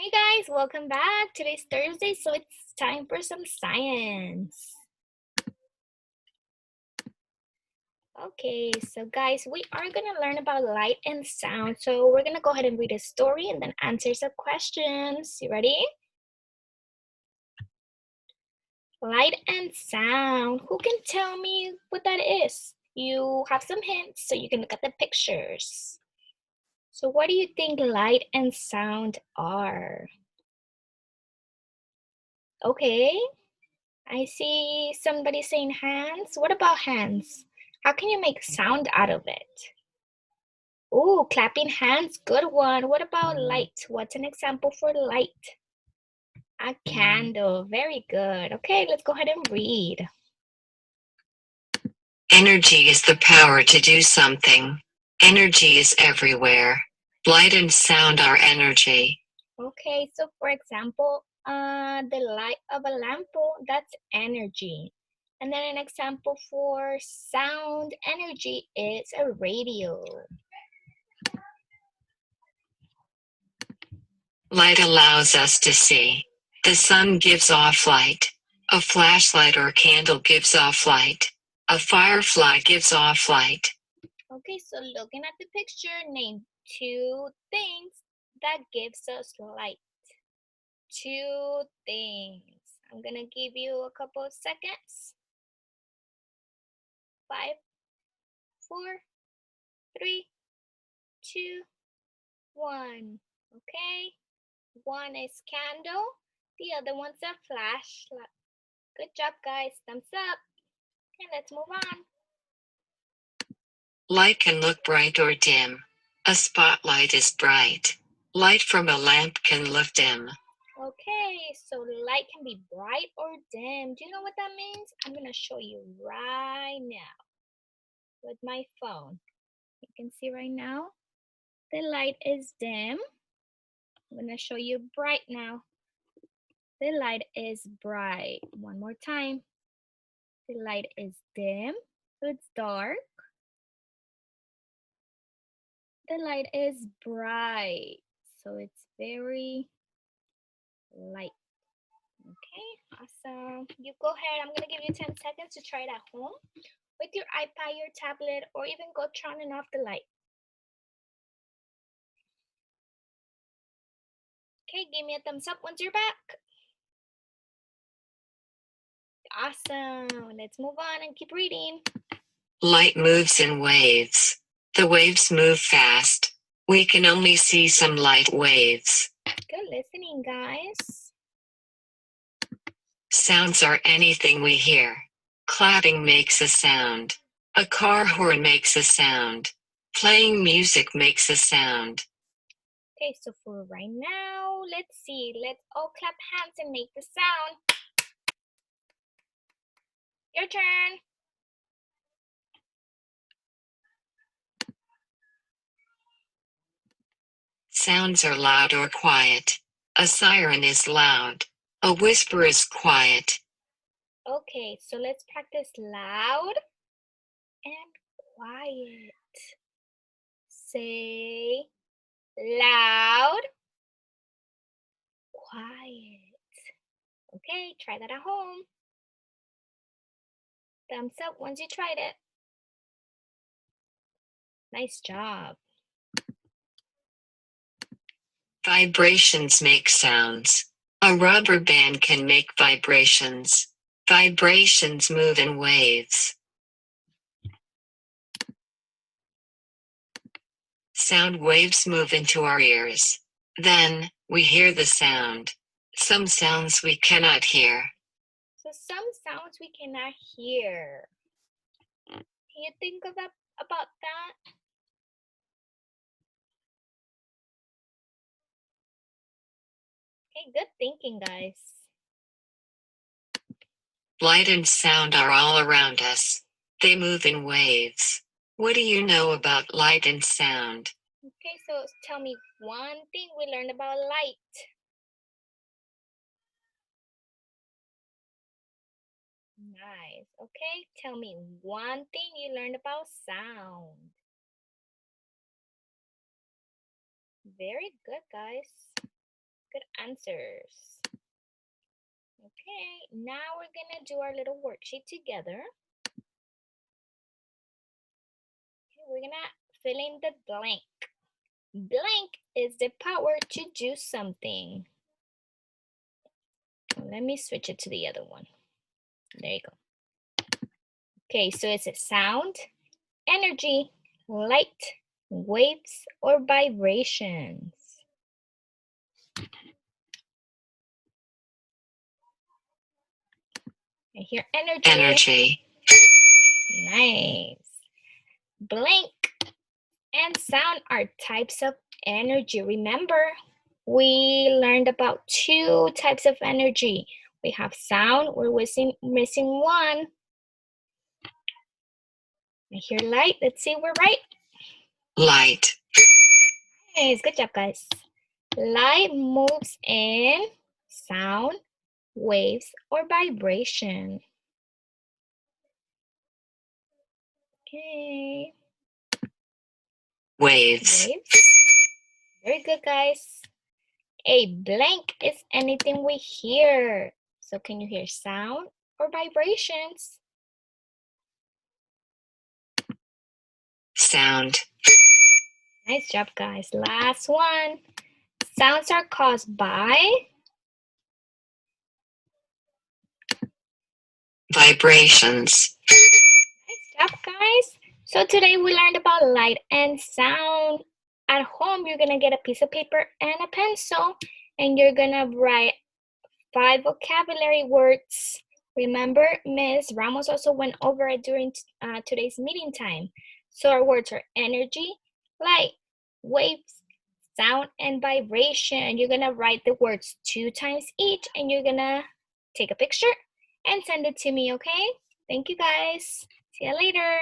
Hey guys, welcome back. Today's Thursday, so it's time for some science. Okay, so guys, we are gonna learn about light and sound. So we're gonna go ahead and read a story and then answer some questions. You ready? Light and sound. Who can tell me what that is? You have some hints, so you can look at the pictures. So what do you think light and sound are? Okay, I see somebody saying hands. What about hands? How can you make sound out of it? Ooh, clapping hands, good one. What about light? What's an example for light? A candle, very good. Okay, let's go ahead and read. Energy is the power to do something. Energy is everywhere. Light and sound are energy. Okay, so for example, the light of a lamp, that's energy. And then an example for sound energy is a radio. Light allows us to see. The sun gives off light. A flashlight or candle gives off light. A firefly gives off light. Okay, so looking at the picture, name two things that gives us light. Two things. I'm gonna give you a couple of seconds. 5, 4, 3, 2, 1. Okay, one is candle, the other one's a flashlight. Good job, guys. Thumbs up. Okay, let's move on. Light can look bright or dim. A spotlight is bright. Light from a lamp can look dim. Okay, so light can be bright or dim. Do you know what that means? I'm gonna show you right now with my phone. You can see right now the light is dim. I'm gonna show you bright now. The light is bright. One more time. The light is dim, so it's dark. The light is bright, so it's very light. Okay, awesome. You go ahead. I'm gonna give you 10 seconds to try it at home with your iPad, your tablet, or even go turning off the light. Okay, give me a thumbs up once you're back. Awesome. Let's move on and keep reading. Light moves in waves. The waves move fast. We can only see some light waves. Good listening, guys. Sounds are anything we hear. Clapping makes a sound. A car horn makes a sound. Playing music makes a sound. Okay, so for right now, let's see. Let's all clap hands and make the sound. Your turn. Sounds are loud or quiet. A siren is loud. A whisper is quiet. Okay, so let's practice loud and quiet. Say loud, quiet. Okay, try that at home. Thumbs up once you tried it. Nice job. Vibrations make sounds. A rubber band can make vibrations. Vibrations move in waves. Sound waves move into our ears. Then, we hear the sound. Some sounds we cannot hear. So some sounds we cannot hear. Can you think of that about that? Okay, good thinking, guys. Light and sound are all around us. They move in waves. What do you know about light and sound? Okay, so tell me one thing we learned about light. Nice. Okay, tell me one thing you learned about sound. Very good, guys. Good answers. Okay, now we're gonna do our little worksheet together. Okay, we're gonna fill in the blank. Blank is the power to do something. Let me switch it to the other one. There you go. Okay, so it's a sound, energy, light, waves, or vibrations. I hear energy. Energy. Nice. Blank and sound are types of energy. Remember, we learned about 2 types of energy. We have sound, we're missing one. I hear light. Let's see, we're right. Light. Nice, good job, guys. Light moves in sound, waves, or vibration. Okay. Waves. Waves. Very good, guys. A blank is anything we hear. So can you hear sound or vibrations? Sound. Nice job, guys. Last one. Sounds are caused by vibrations. Nice job, guys. So today we learned about light and sound. At home, you're gonna get a piece of paper and a pencil, and you're gonna write 5 vocabulary words. Remember, Ms. Ramos also went over it during today's meeting time. So our words are energy, light, waves, sound, and vibration. You're gonna write the words 2 times each, and you're gonna take a picture and send it to me, okay? Thank you, guys. See you later.